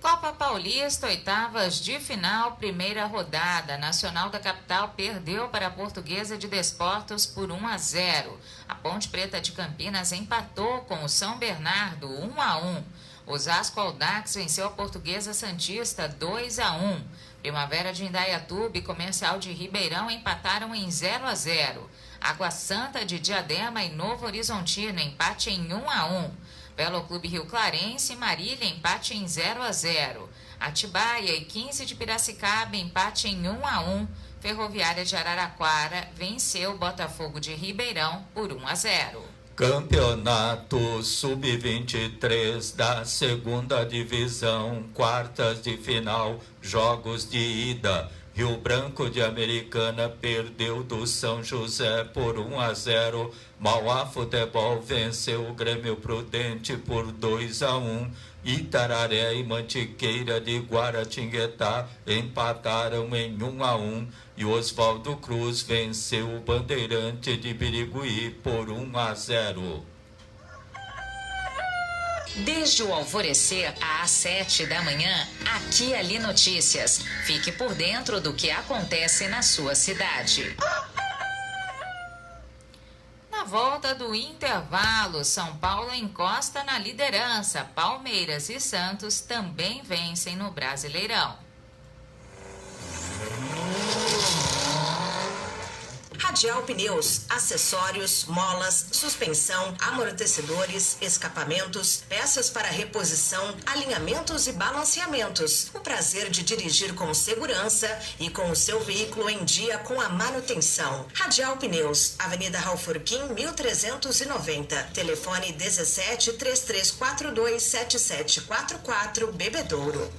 Speaker 2: Copa Paulista, oitavas de final, primeira rodada. Nacional da Capital perdeu para a Portuguesa de Desportos por 1-0. A Ponte Preta de Campinas empatou com o São Bernardo 1-1. Osasco Audax venceu a Portuguesa Santista 2-1. Primavera de Indaiatuba e Comercial de Ribeirão empataram em 0-0. Água Santa de Diadema e Novo Horizontino, empate em 1-1. Belo Clube Rio Clarense e Marília, empate em 0-0. Atibaia e 15 de Piracicaba, empate em 1-1. Ferroviária de Araraquara venceu Botafogo de Ribeirão por 1-0.
Speaker 3: Campeonato Sub-23 da segunda divisão, quartas de final, jogos de ida. Rio Branco de Americana perdeu do São José por 1-0. Mauá Futebol venceu o Grêmio Prudente por 2-1. Itararé e Mantiqueira de Guaratinguetá empataram em 1-1. E Oswaldo Cruz venceu o Bandeirante de Birigui por 1-0.
Speaker 2: Desde o alvorecer às 7 da manhã, Aqui e Ali Notícias. Fique por dentro do que acontece na sua cidade. Na volta do intervalo, São Paulo encosta na liderança. Palmeiras e Santos também vencem no Brasileirão.
Speaker 5: Radial Pneus, acessórios, molas, suspensão, amortecedores, escapamentos, peças para reposição, alinhamentos e balanceamentos. O prazer de dirigir com segurança e com o seu veículo em dia com a manutenção. Radial Pneus, Avenida Raufurquim, 1390. Telefone 17 3342 7744, Bebedouro.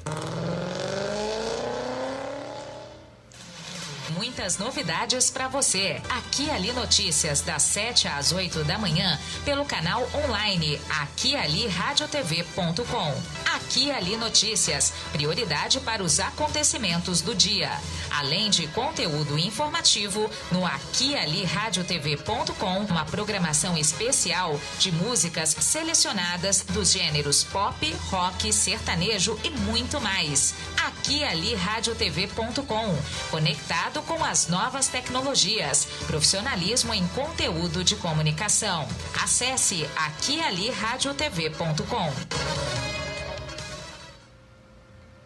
Speaker 2: Muitas novidades para você. Aqui e Ali Notícias, das 7 às 8 da manhã, pelo canal online aquialiradiotv.com. Aqui e Ali Notícias, prioridade para os acontecimentos do dia. Além de conteúdo informativo, no aquialiradiotv.com, uma programação especial de músicas selecionadas dos gêneros pop, rock, sertanejo e muito mais. aquialiradiotv.com, conectado com as novas tecnologias, profissionalismo em conteúdo de comunicação. Acesse aquialiradiotv.com.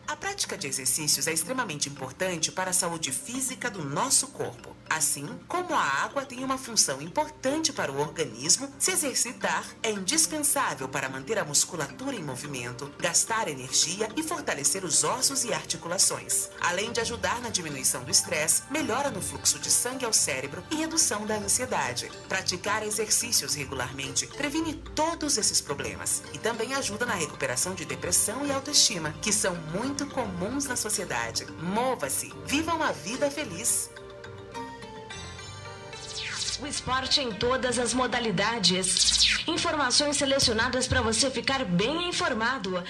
Speaker 14: A prática de exercícios é extremamente importante para a saúde física do nosso corpo. Assim como a água tem uma função importante para o organismo, se exercitar é indispensável para manter a musculatura em movimento, gastar energia e fortalecer os ossos e articulações. Além de ajudar na diminuição do estresse, melhora no fluxo de sangue ao cérebro e redução da ansiedade. Praticar exercícios regularmente previne todos esses problemas e também ajuda na recuperação de depressão e autoestima, que são muito comuns na sociedade. Mova-se, viva uma vida feliz.
Speaker 9: O esporte em todas as modalidades. Informações selecionadas para você ficar bem informado.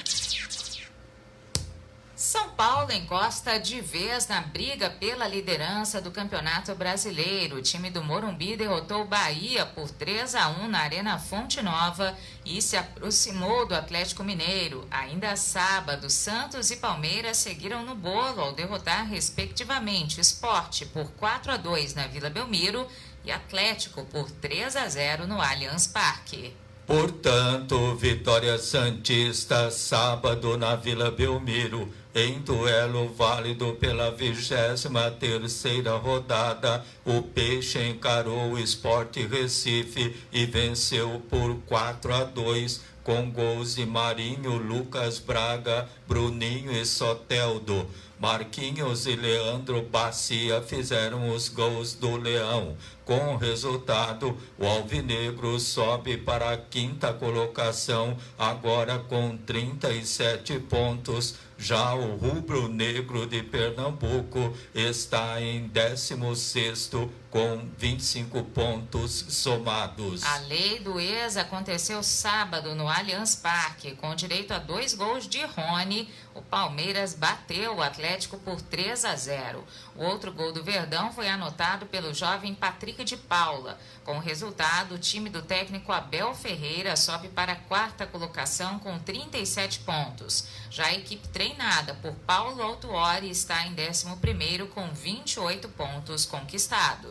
Speaker 2: São Paulo encosta de vez na briga pela liderança do Campeonato Brasileiro. O time do Morumbi derrotou o Bahia por 3-1 na Arena Fonte Nova e se aproximou do Atlético Mineiro. Ainda sábado, Santos e Palmeiras seguiram no bolo ao derrotar respectivamente Sport por 4-2 na Vila Belmiro e Atlético por 3-0 no Allianz Parque.
Speaker 3: Portanto, vitória santista sábado na Vila Belmiro, em duelo válido pela 23ª rodada. O Peixe encarou o Sport Recife e venceu por 4-2, com gols de Marinho, Lucas Braga, Bruninho e Soteldo. Marquinhos e Leandro Bacia fizeram os gols do Leão. Com o resultado, o Alvinegro sobe para a 5ª colocação, agora com 37 pontos. Já o Rubro Negro de Pernambuco está em 16º com 25 pontos somados.
Speaker 2: A lei do ex aconteceu sábado no Allianz Parque. Com direito a 2 gols de Rony, o Palmeiras bateu o Atlético por 3-0. O outro gol do Verdão foi anotado pelo jovem Patrick de Paula. Com o resultado, o time do técnico Abel Ferreira sobe para a 4ª colocação com 37 pontos. Já a equipe treinada por Paulo Autuori está em 11º com 28 pontos conquistados.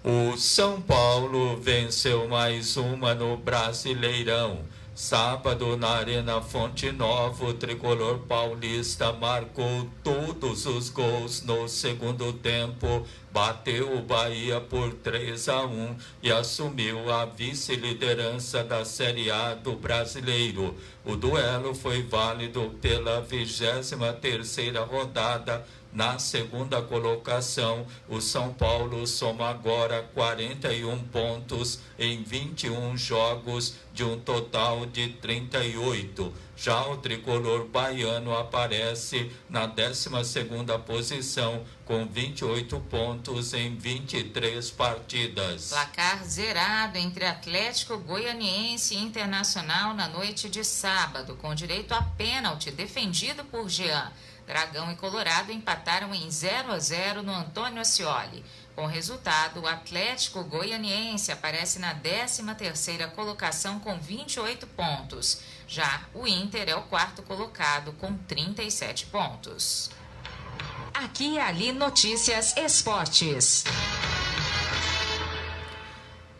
Speaker 3: O São Paulo venceu mais uma no Brasileirão. Sábado, na Arena Fonte Nova, o tricolor paulista marcou todos os gols no segundo tempo, bateu o Bahia por 3-1 e assumiu a vice-liderança da Série A do Brasileiro. O duelo foi válido pela 23ª rodada. Na segunda colocação, o São Paulo soma agora 41 pontos em 21 jogos, de um total de 38. Já o tricolor baiano aparece na 12ª posição, com 28 pontos em 23 partidas.
Speaker 2: Placar zerado entre Atlético Goianiense e Internacional na noite de sábado, com direito a pênalti defendido por Jean. Dragão e Colorado empataram em 0-0 no Antônio Ascioli. Com o resultado, o Atlético Goianiense aparece na 13ª colocação com 28 pontos. Já o Inter é o 4º colocado com 37 pontos. Aqui e ali Notícias Esportes.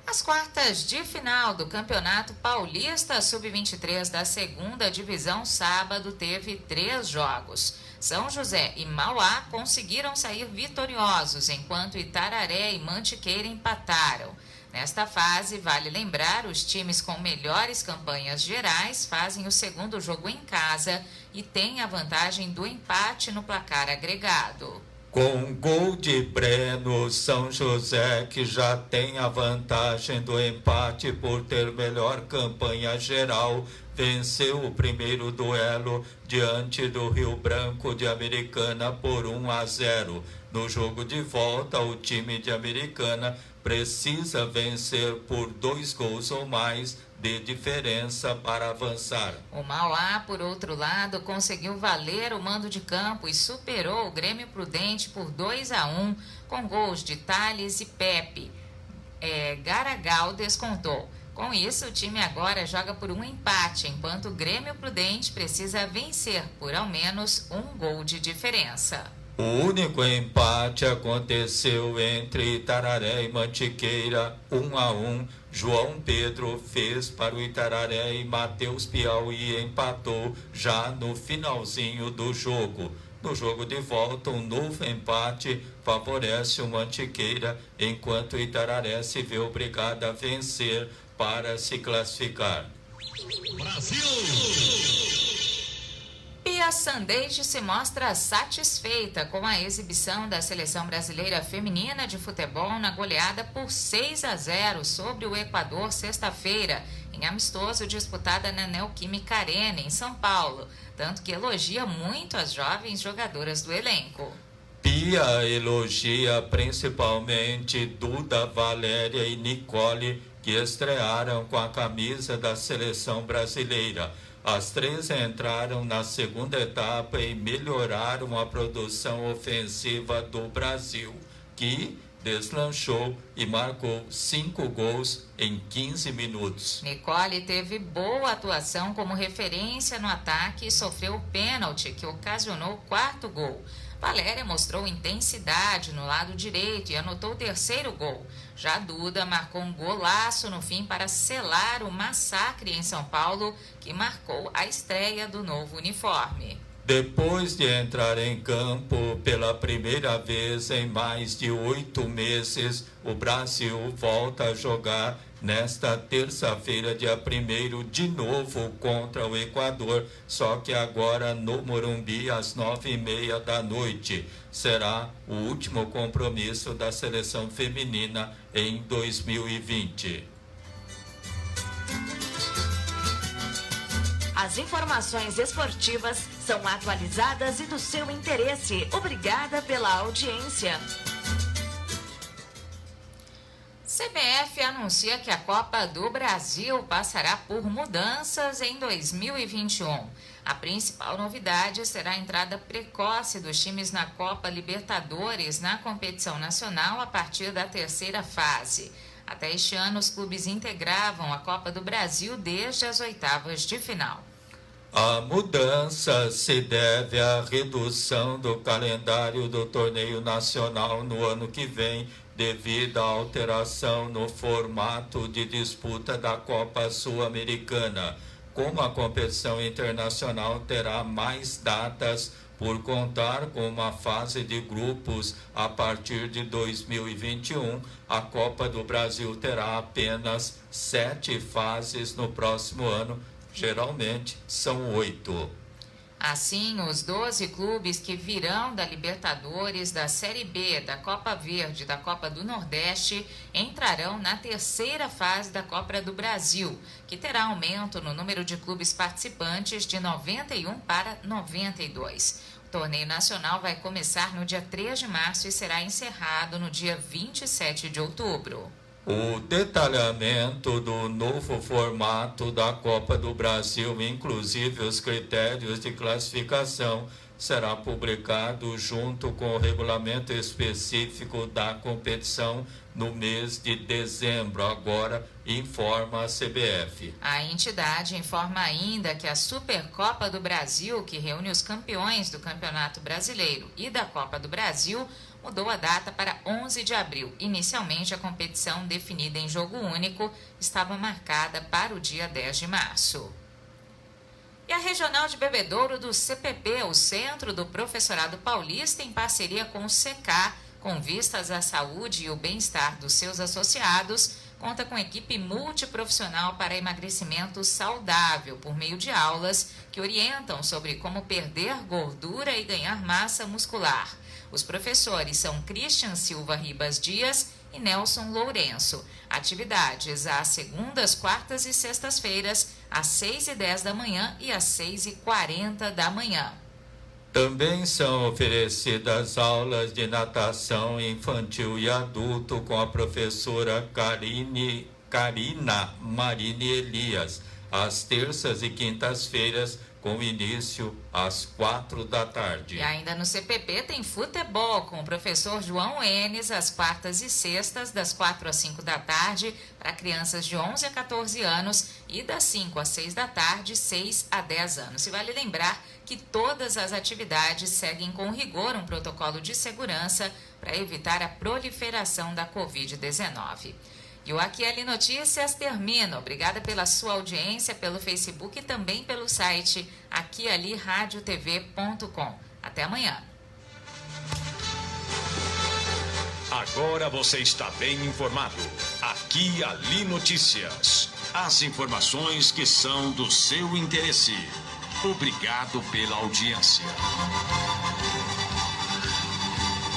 Speaker 2: As quartas de final do Campeonato Paulista Sub-23 da 2ª Divisão, sábado, teve 3 jogos. São José e Mauá conseguiram sair vitoriosos, enquanto Itararé e Mantiqueira empataram. Nesta fase, vale lembrar, os times com melhores campanhas gerais fazem o segundo jogo em casa e têm a vantagem do empate no placar agregado.
Speaker 3: Com gol de Breno, São José, que já tem a vantagem do empate por ter melhor campanha geral, venceu o primeiro duelo diante do Rio Branco de Americana por 1-0. No jogo de volta, o time de Americana precisa vencer por 2 gols ou mais de diferença para avançar.
Speaker 2: O Mauá, por outro lado, conseguiu valer o mando de campo e superou o Grêmio Prudente por 2-1, com gols de Thales e Pepe. Garagal descontou. Com isso, o time agora joga por um empate, enquanto o Grêmio Prudente precisa vencer por ao menos 1 gol de diferença.
Speaker 3: O único empate aconteceu entre Itararé e Mantiqueira, 1-1. João Pedro fez para o Itararé e Matheus Piauí empatou já no finalzinho do jogo. No jogo de volta, um novo empate favorece o Mantiqueira, enquanto o Itararé se vê obrigado a vencer para se classificar.
Speaker 2: Brasil! Pia Sandeide se mostra satisfeita com a exibição da seleção brasileira feminina de futebol na goleada por 6-0 sobre o Equador sexta-feira, em amistoso disputada na Neoquímica Arena, em São Paulo, tanto que elogia muito as jovens jogadoras do elenco.
Speaker 3: Pia elogia principalmente Duda, Valéria e Nicole, que estrearam com a camisa da seleção brasileira. As 3 entraram na segunda etapa e melhoraram a produção ofensiva do Brasil, que deslanchou e marcou 5 gols em 15 minutos.
Speaker 2: Nicole teve boa atuação como referência no ataque e sofreu o pênalti que ocasionou o 4º gol. Valéria mostrou intensidade no lado direito e anotou o 3º gol. Já Duda marcou um golaço no fim para selar o massacre em São Paulo, que marcou a estreia do novo uniforme.
Speaker 3: Depois de entrar em campo pela primeira vez em mais de 8 meses, o Brasil volta a jogar nesta terça-feira, dia 1º, de novo contra o Equador, só que agora no Morumbi, às 9h30 da noite. Será o último compromisso da seleção feminina em 2020.
Speaker 9: As informações esportivas são atualizadas e do seu interesse. Obrigada pela audiência.
Speaker 2: CBF anuncia que a Copa do Brasil passará por mudanças em 2021. A principal novidade será a entrada precoce dos times na Copa Libertadores na competição nacional a partir da 3ª fase. Até este ano, os clubes integravam a Copa do Brasil desde as 8ª de final.
Speaker 3: A mudança se deve à redução do calendário do torneio nacional no ano que vem, devido à alteração no formato de disputa da Copa Sul-Americana. como a competição internacional terá mais datas por contar com uma fase de grupos a partir de 2021, a Copa do Brasil terá apenas 7 fases no próximo ano, geralmente são 8.
Speaker 2: Assim, os 12 clubes que virão da Libertadores, da Série B, da Copa Verde, da Copa do Nordeste, entrarão na terceira fase da Copa do Brasil, que terá aumento no número de clubes participantes de 91 para 92. O torneio nacional vai começar no dia 3 de março e será encerrado no dia 27 de outubro.
Speaker 3: O detalhamento do novo formato da Copa do Brasil, inclusive os critérios de classificação, será publicado junto com o regulamento específico da competição no mês de dezembro, agora informa a CBF.
Speaker 2: A entidade informa ainda que a Supercopa do Brasil, que reúne os campeões do Campeonato Brasileiro e da Copa do Brasil, mudou a data para 11 de abril. Inicialmente, a competição, definida em jogo único, estava marcada para o dia 10 de março. E a Regional de Bebedouro do CPP, o Centro do Professorado Paulista, em parceria com o SECAR, com vistas à saúde e o bem-estar dos seus associados, conta com equipe multiprofissional para emagrecimento saudável, por meio de aulas que orientam sobre como perder gordura e ganhar massa muscular. Os professores são Christian Silva Ribas Dias e Nelson Lourenço. Atividades às segundas, quartas e sextas-feiras, às 6h10 da manhã e às 6h40 da manhã.
Speaker 3: Também são oferecidas aulas de natação infantil e adulto com a professora Karina Marini Elias, às terças e quintas-feiras, com início às 4 da tarde.
Speaker 2: E ainda no CPP tem futebol com o professor João Enes, às quartas e sextas, das 4 às 5 da tarde, para crianças de 11 a 14 anos e das 5 às 6 da tarde, 6 a 10 anos. E vale lembrar que todas as atividades seguem com rigor um protocolo de segurança para evitar a proliferação da Covid-19. E o Aqui Ali Notícias termina. Obrigada pela sua audiência, pelo Facebook e também pelo site aquialiradiotv.com. Até amanhã.
Speaker 1: Agora você está bem informado. Aqui Ali Notícias. As informações que são do seu interesse. Obrigado pela audiência.